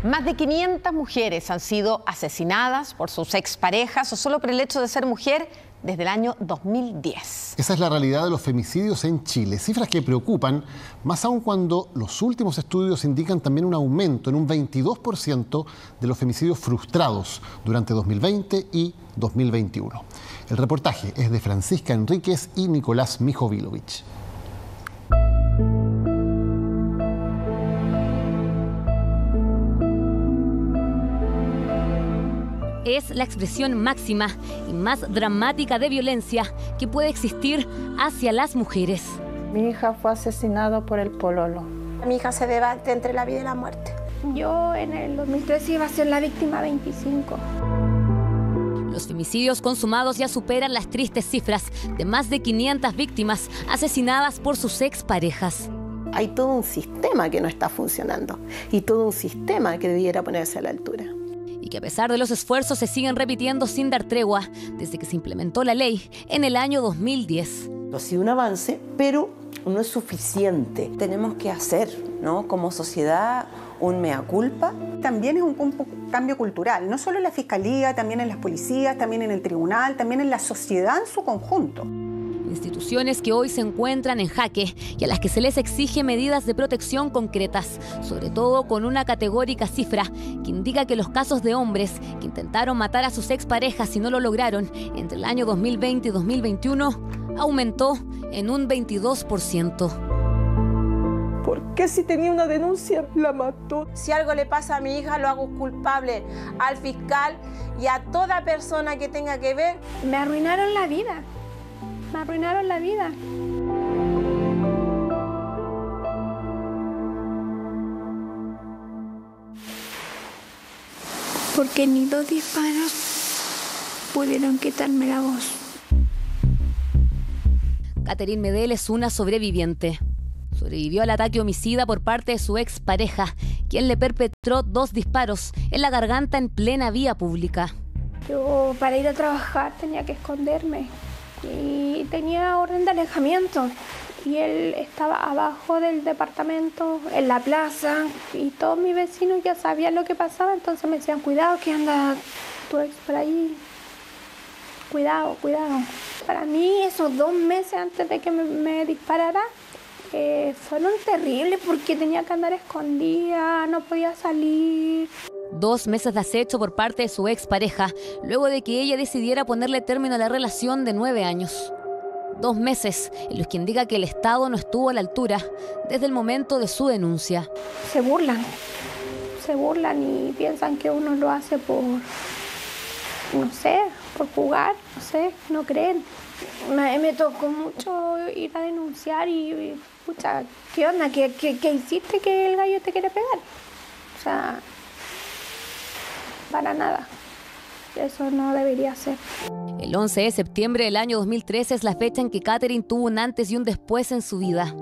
Más de 500 mujeres han sido asesinadas por sus exparejas o solo por el hecho de ser mujer desde el año 2010. Esa es la realidad de los femicidios en Chile. Cifras que preocupan, más aún cuando los últimos estudios indican también un aumento en un 22% de los femicidios frustrados durante 2020 y 2021. El reportaje es de Francisca Enríquez y Nicolás Mijovilovich. Es la expresión máxima y más dramática de violencia que puede existir hacia las mujeres. Mi hija fue asesinada por el pololo. Mi hija se debate entre la vida y la muerte. Yo en el 2013 iba a ser la víctima 25. Los femicidios consumados ya superan las tristes cifras de más de 500 víctimas asesinadas por sus exparejas. Hay todo un sistema que no está funcionando y todo un sistema que debiera ponerse a la altura. Y que a pesar de los esfuerzos se siguen repitiendo sin dar tregua desde que se implementó la ley en el año 2010. Ha sido un avance, pero no es suficiente. Tenemos que hacer, ¿no?, como sociedad, un mea culpa. También es un cambio cultural, no solo en la fiscalía, también en las policías, también en el tribunal, también en la sociedad en su conjunto. Instituciones que hoy se encuentran en jaque y a las que se les exige medidas de protección concretas, sobre todo con una categórica cifra que indica que los casos de hombres que intentaron matar a sus exparejas y no lo lograron entre el año 2020 y 2021 aumentó en un 22%. ¿Por qué si tenía una denuncia la mató? Si algo le pasa a mi hija, lo hago culpable al fiscal y a toda persona que tenga que ver. Me arruinaron la vida. Me arruinaron la vida. Porque ni 2 disparos pudieron quitarme la voz. Catherine Medel es una sobreviviente. Sobrevivió al ataque homicida por parte de su expareja, quien le perpetró 2 disparos en la garganta en plena vía pública. Yo para ir a trabajar tenía que esconderme. Y tenía orden de alejamiento y él estaba abajo del departamento, en la plaza, y todos mis vecinos ya sabían lo que pasaba, entonces me decían, cuidado que anda tu ex por ahí, cuidado, cuidado. Para mí esos 2 meses antes de que me disparara fueron terribles porque tenía que andar escondida, no podía salir. 2 meses de acecho por parte de su expareja, luego de que ella decidiera ponerle término a la relación de 9 años. 2 meses en los que indica que el Estado no estuvo a la altura desde el momento de su denuncia. Se burlan y piensan que uno lo hace por, no sé, por jugar, no sé, no creen. Me tocó mucho ir a denunciar y pucha, ¿qué onda? ¿Qué hiciste que el gallo te quiere pegar? O sea, para nada. Eso no debería ser. El 11 de septiembre del año 2013 es la fecha en que Catherine tuvo un antes y un después en su vida.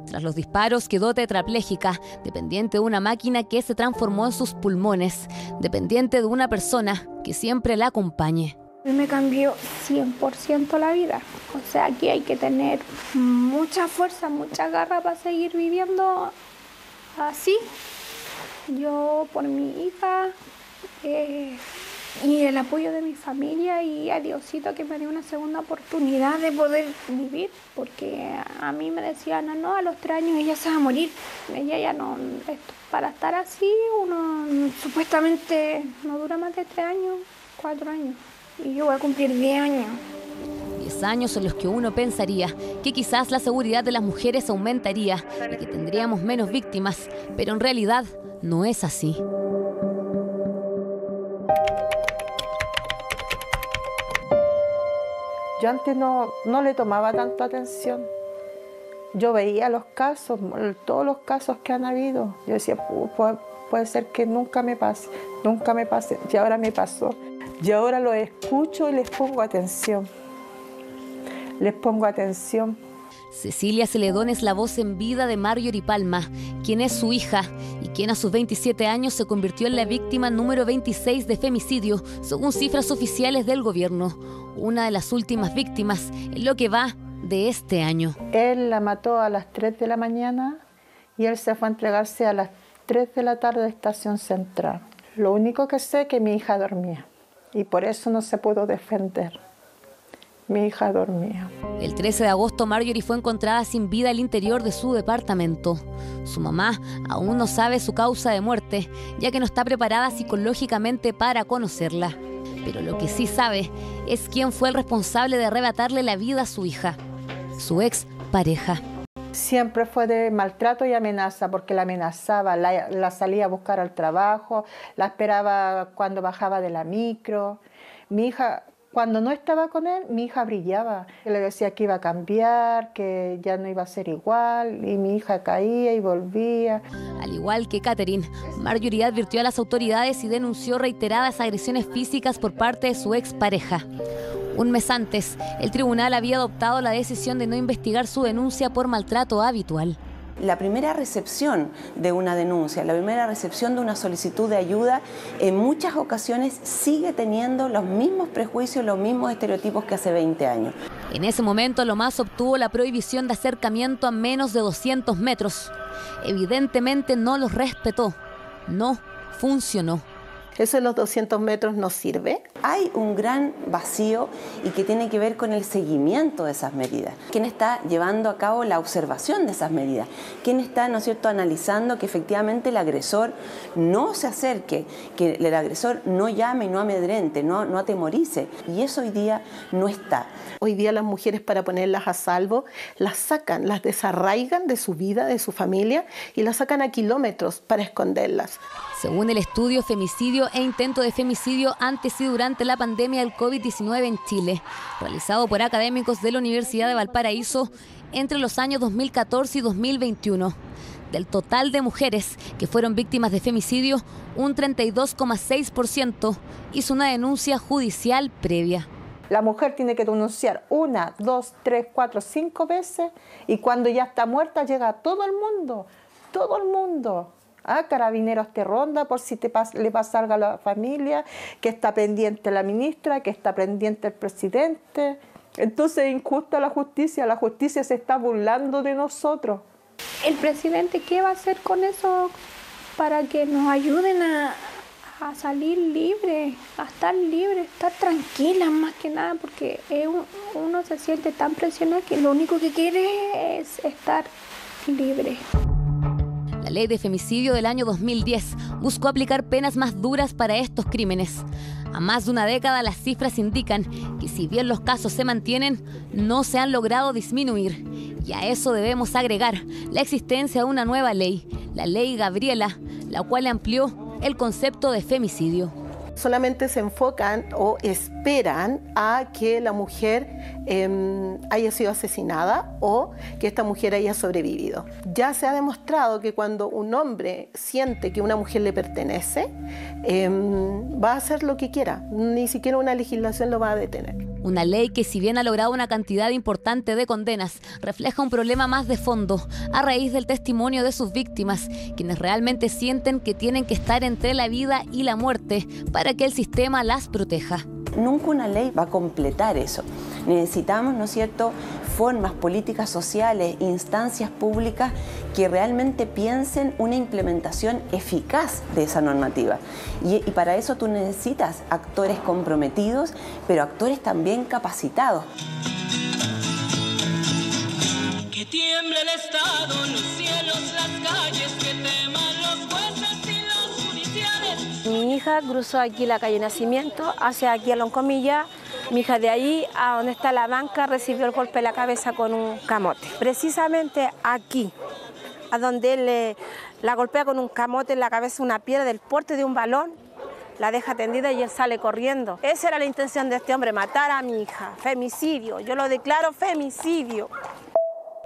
Tras los disparos quedó tetrapléjica, dependiente de una máquina que se transformó en sus pulmones, dependiente de una persona que siempre la acompañe. Me cambió 100% la vida. O sea, aquí hay que tener mucha fuerza, mucha garra para seguir viviendo así. Yo por mi hija y el apoyo de mi familia y a Diosito que me dio una segunda oportunidad de poder vivir, porque a mí me decían, no, a los 3 años ella se va a morir. Ella ya no, para estar así uno supuestamente no dura más de 3 años, 4 años. Y yo voy a cumplir 10 años. 10 años en los que uno pensaría que quizás la seguridad de las mujeres aumentaría y que tendríamos menos víctimas, pero en realidad no es así. Yo antes no le tomaba tanto atención. Yo veía los casos, todos los casos que han habido. Yo decía, puede ser que nunca me pase. Y ahora me pasó. Y ahora lo escucho y les pongo atención. Cecilia Celedón es la voz en vida de Marjorie Palma, quien es su hija y quien a sus 27 años se convirtió en la víctima número 26 de femicidio, según cifras oficiales del gobierno. Una de las últimas víctimas en lo que va de este año. Él la mató a las 3 de la mañana y él se fue a entregarse a las 3 de la tarde de Estación Central. Lo único que sé es que mi hija dormía y por eso no se pudo defender. Mi hija dormía. El 13 de agosto, Marjorie fue encontrada sin vida al interior de su departamento. Su mamá aún no sabe su causa de muerte, ya que no está preparada psicológicamente para conocerla. Pero lo que sí sabe es quién fue el responsable de arrebatarle la vida a su hija, su ex pareja. Siempre fue de maltrato y amenaza, porque la amenazaba, la salía a buscar al trabajo, la esperaba cuando bajaba de la micro. Mi hija, cuando no estaba con él, mi hija brillaba. Él le decía que iba a cambiar, que ya no iba a ser igual, y mi hija caía y volvía. Al igual que Catherine, Marjorie advirtió a las autoridades y denunció reiteradas agresiones físicas por parte de su expareja. Un mes antes, el tribunal había adoptado la decisión de no investigar su denuncia por maltrato habitual. La primera recepción de una denuncia, la primera recepción de una solicitud de ayuda, en muchas ocasiones sigue teniendo los mismos prejuicios, los mismos estereotipos que hace 20 años. En ese momento, Lomas obtuvo la prohibición de acercamiento a menos de 200 metros. Evidentemente no los respetó. No funcionó. ¿Eso de los 200 metros no sirve? Hay un gran vacío y que tiene que ver con el seguimiento de esas medidas. ¿Quién está llevando a cabo la observación de esas medidas? ¿Quién está, ¿no es cierto?, analizando que efectivamente el agresor no se acerque, que el agresor no llame y no amedrente, no atemorice? Y eso hoy día no está. Hoy día las mujeres, para ponerlas a salvo, las sacan, las desarraigan de su vida, de su familia, y las sacan a kilómetros para esconderlas. Según el estudio Femicidio e Intento de Femicidio antes y durante la pandemia del COVID-19 en Chile, realizado por académicos de la Universidad de Valparaíso entre los años 2014 y 2021, del total de mujeres que fueron víctimas de femicidio, un 32,6% hizo una denuncia judicial previa. La mujer tiene que denunciar 1, 2, 3, 4, 5 veces, y cuando ya está muerta llega a todo el mundo, todo el mundo. Carabineros te ronda por si le pasa algo a la familia, que está pendiente la ministra, que está pendiente el presidente. Entonces es injusta la justicia se está burlando de nosotros. ¿El presidente qué va a hacer con eso para que nos ayuden a salir libres, a estar tranquilas más que nada? Porque uno se siente tan presionado que lo único que quiere es estar libre. La ley de femicidio del año 2010 buscó aplicar penas más duras para estos crímenes. A más de una década, las cifras indican que si bien los casos se mantienen, no se han logrado disminuir. Y a eso debemos agregar la existencia de una nueva ley, la Ley Gabriela, la cual amplió el concepto de femicidio. Solamente se enfocan o esperan a que la mujer haya sido asesinada o que esta mujer haya sobrevivido. Ya se ha demostrado que cuando un hombre siente que una mujer le pertenece, va a hacer lo que quiera. Ni siquiera una legislación lo va a detener. Una ley que, si bien ha logrado una cantidad importante de condenas, refleja un problema más de fondo a raíz del testimonio de sus víctimas, quienes realmente sienten que tienen que estar entre la vida y la muerte para que el sistema las proteja. Nunca una ley va a completar eso. Necesitamos, ¿no es cierto?, formas, políticas sociales, instancias públicas que realmente piensen una implementación eficaz de esa normativa. Y para eso tú necesitas actores comprometidos, pero actores también capacitados. Que tiemble el Estado, los cielos, las calles, que teman los jueces y los judiciales. Mi hija cruzó aquí la calle Nacimiento, hacia aquí a Loncomilla. Mi hija de ahí, a donde está la banca, recibió el golpe en la cabeza con un camote. Precisamente aquí, a donde él la golpea con un camote en la cabeza, una piedra del porte de un balón, la deja tendida y él sale corriendo. Esa era la intención de este hombre, matar a mi hija. Femicidio, yo lo declaro femicidio.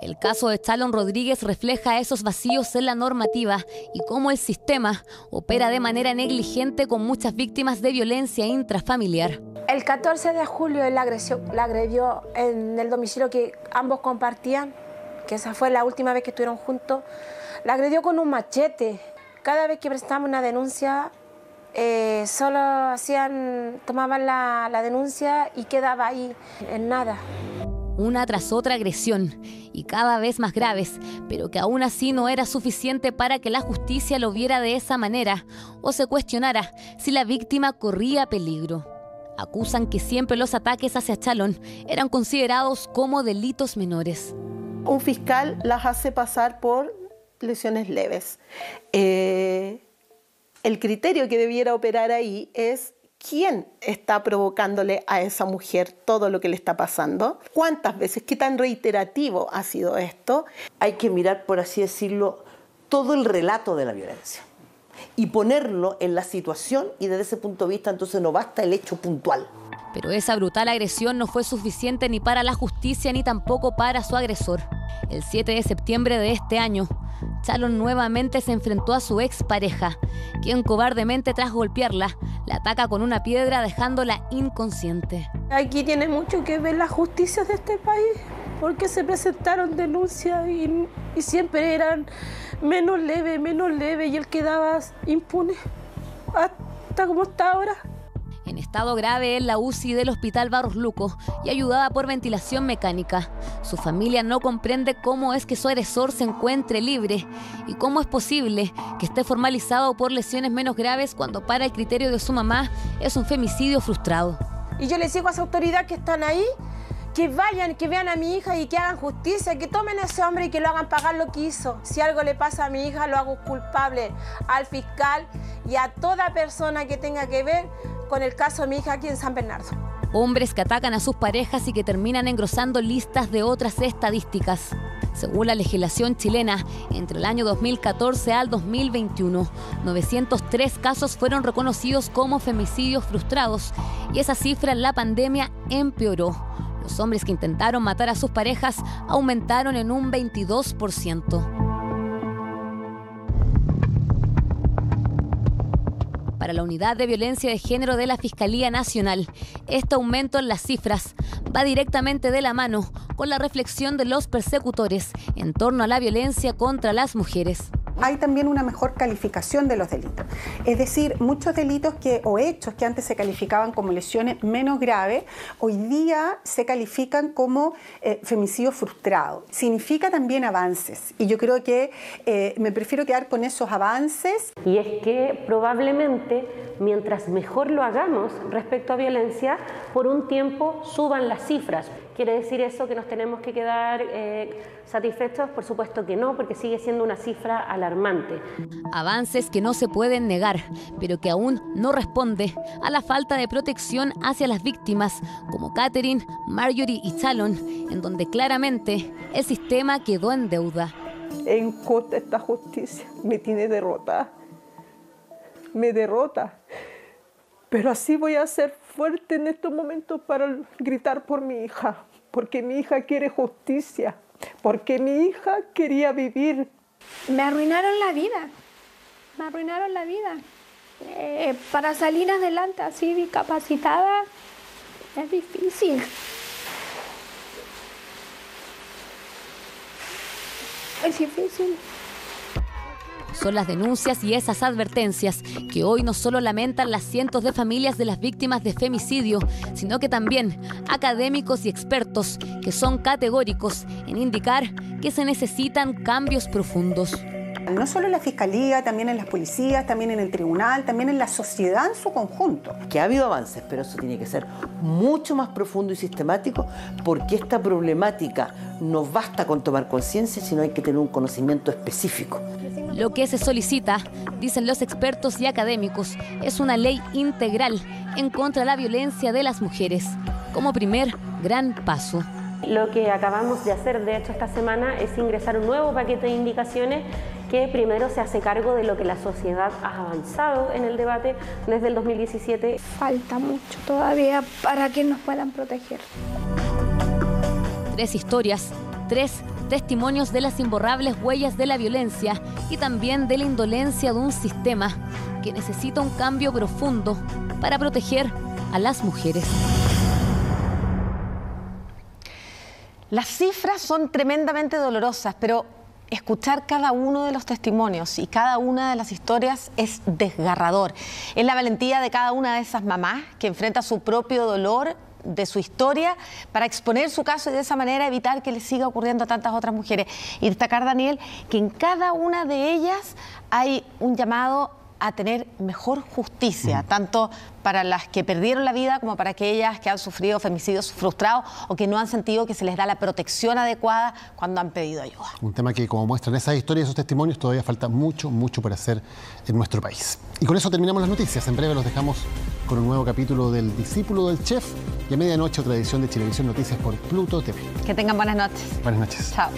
El caso de Chalon Rodríguez refleja esos vacíos en la normativa y cómo el sistema opera de manera negligente con muchas víctimas de violencia intrafamiliar. El 14 de julio él la agredió en el domicilio que ambos compartían, que esa fue la última vez que estuvieron juntos. La agredió con un machete. Cada vez que prestábamos una denuncia, tomaban la denuncia y quedaba ahí en nada. una tras otra agresión, y cada vez más graves, pero que aún así no era suficiente para que la justicia lo viera de esa manera o se cuestionara si la víctima corría peligro. Acusan que siempre los ataques hacia Chalón eran considerados como delitos menores. Un fiscal las hace pasar por lesiones leves. El criterio que debiera operar ahí es quién está provocándole a esa mujer todo lo que le está pasando, cuántas veces, qué tan reiterativo ha sido esto. Hay que mirar, por así decirlo, todo el relato de la violencia y ponerlo en la situación, y desde ese punto de vista entonces no basta el hecho puntual. Pero esa brutal agresión no fue suficiente ni para la justicia ni tampoco para su agresor. El 7 de septiembre de este año, Chalón nuevamente se enfrentó a su expareja, quien cobardemente, tras golpearla, la ataca con una piedra dejándola inconsciente. Aquí tiene mucho que ver la justicia de este país, porque se presentaron denuncias y siempre eran menos leve, y él quedaba impune hasta como está ahora. En estado grave en la UCI del Hospital Barros Luco y ayudada por ventilación mecánica. Su familia no comprende cómo es que su agresor se encuentre libre y cómo es posible que esté formalizado por lesiones menos graves cuando para el criterio de su mamá es un femicidio frustrado. Y yo les digo a esa autoridad que están ahí, que vayan, que vean a mi hija y que hagan justicia, que tomen a ese hombre y que lo hagan pagar lo que hizo. Si algo le pasa a mi hija, lo hago culpable al fiscal y a toda persona que tenga que ver con el caso de mi hija aquí en San Bernardo. Hombres que atacan a sus parejas y que terminan engrosando listas de otras estadísticas. Según la legislación chilena, entre el año 2014 al 2021, 903 casos fueron reconocidos como femicidios frustrados y esa cifra en la pandemia empeoró. Los hombres que intentaron matar a sus parejas aumentaron en un 22%. Para la Unidad de Violencia de Género de la Fiscalía Nacional, este aumento en las cifras va directamente de la mano con la reflexión de los persecutores en torno a la violencia contra las mujeres. Hay también una mejor calificación de los delitos. Es decir, muchos delitos o hechos que antes se calificaban como lesiones menos graves, hoy día se califican como femicidio frustrado. Significa también avances y yo creo que me prefiero quedar con esos avances. Y es que probablemente mientras mejor lo hagamos respecto a violencia, por un tiempo suban las cifras. ¿Quiere decir eso que nos tenemos que quedar satisfechos? Por supuesto que no, porque sigue siendo una cifra alarmante. Avances que no se pueden negar, pero que aún no responde a la falta de protección hacia las víctimas, como Catherine, Marjorie y Chalón, en donde claramente el sistema quedó en deuda. En contra de esta justicia me tiene derrotada. Me derrota. Pero así voy a ser fuerte en estos momentos para gritar por mi hija, porque mi hija quiere justicia, porque mi hija quería vivir. Me arruinaron la vida, para salir adelante así discapacitada es difícil. Es difícil. Son las denuncias y esas advertencias que hoy no solo lamentan las cientos de familias de las víctimas de femicidio, sino que también académicos y expertos que son categóricos en indicar que se necesitan cambios profundos. No solo en la Fiscalía, también en las policías, también en el tribunal, también en la sociedad en su conjunto. Que ha habido avances, pero eso tiene que ser mucho más profundo y sistemático, porque esta problemática no basta con tomar conciencia, sino hay que tener un conocimiento específico. Lo que se solicita, dicen los expertos y académicos, es una ley integral en contra de la violencia de las mujeres, como primer gran paso. Lo que acabamos de hacer, de hecho, esta semana es ingresar un nuevo paquete de indicaciones que primero se hace cargo de lo que la sociedad ha avanzado en el debate desde el 2017. Falta mucho todavía para que nos puedan proteger. 3 historias, 3 testimonios de las imborrables huellas de la violencia y también de la indolencia de un sistema que necesita un cambio profundo para proteger a las mujeres. Las cifras son tremendamente dolorosas, pero escuchar cada uno de los testimonios y cada una de las historias es desgarrador. Es la valentía de cada una de esas mamás que enfrenta su propio dolor de su historia para exponer su caso y de esa manera evitar que le siga ocurriendo a tantas otras mujeres. Y destacar, Daniel, que en cada una de ellas hay un llamado a tener mejor justicia, tanto para las que perdieron la vida como para aquellas que han sufrido femicidios frustrados o que no han sentido que se les da la protección adecuada cuando han pedido ayuda. Un tema que, como muestran esas historias y esos testimonios, todavía falta mucho por hacer en nuestro país. Y con eso terminamos las noticias. En breve los dejamos con un nuevo capítulo del Discípulo del Chef y a medianoche otra edición de Chilevisión Noticias por Pluto TV. Que tengan buenas noches. Buenas noches. Chao.